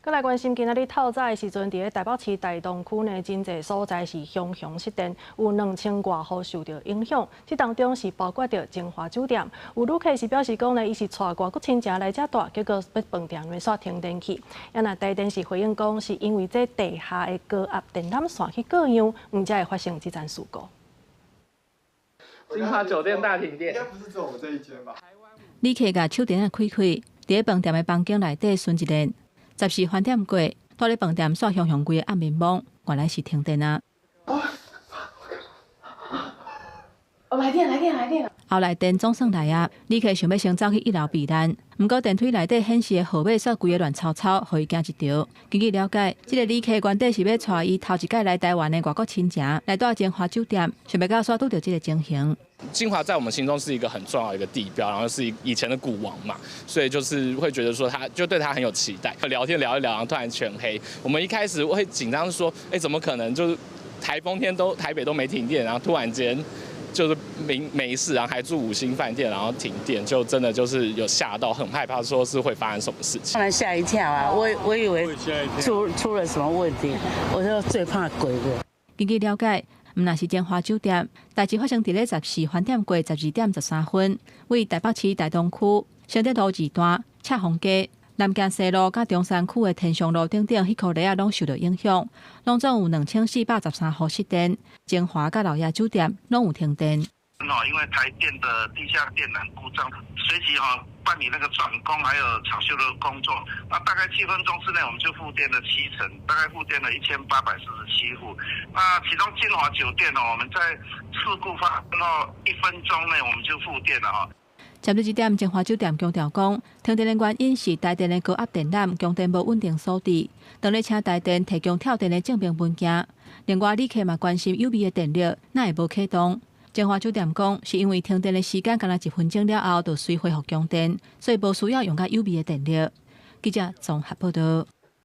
再来关心今仔日透早的时阵，伫台北市大同区内真侪所在是熊熊失电，有2000多户受到影响。这当中是包括着金华酒店，有旅客是表示讲伊是带外国亲戚来遮住，结果要饭店内煞停电去。那台电是回应讲，是因为这地下的高压电缆线去过样，才会发生这件事故。金华酒店大停电，应该不是只有我们这一间吧？旅客甲手电开开，伫饭店的房间内底顺一连。10时饭点过，住咧饭店煞熊熊规个暗面蒙，原来是停电啊！来电！后来电总算来啊，旅客想要先走去1楼避难，不过电梯内底显示的号码煞规个乱糟糟，互伊惊一跳。根据了解，这个旅客原底是要带伊头一届来台湾的外国亲戚来住金华酒店，想要到煞拄到这个情形。金华在我们心中是一个很重要的一个地标，然后是以前的古王嘛，所以就是会觉得说对他很有期待。聊天聊一聊，然后突然全黑，我们一开始会紧张说，怎么可能？就是台风天台北都没停电，然后突然间就是没事，然后还住5星饭店，然后停电，就真的就是有吓到，很害怕说是会发生什么事情。当然吓一跳啊！我以为出了什么问题，我就最怕鬼的。根据了解。毋若是金华酒店，代志发生伫咧10时饭点过12点13分，为台北市大同区承德路2段、赤峰街、南京西路甲中山区的天祥路等迄块地拢受到影响，拢总有2413户失电。金华甲老爷酒店拢有停电。因为台电的地下电缆故障，随即办理那个转工还有抢修的工作。那大概7分钟之内，我们就复电了70%，大概复电了1847户。那其中金华酒店我们在事故发生后1分钟内我们就复电了针对这点，金华酒店强调讲，停电的原因是台电的高压电缆供电无稳定所致，当咧请台电提供跳电的证明文件。另外，旅客嘛关心有味的电力哪会无启动。金华酒店讲，是因为停电的时间仅1分钟了后，就随恢复供电，所以无需要用到有味的电力。记者综合报道。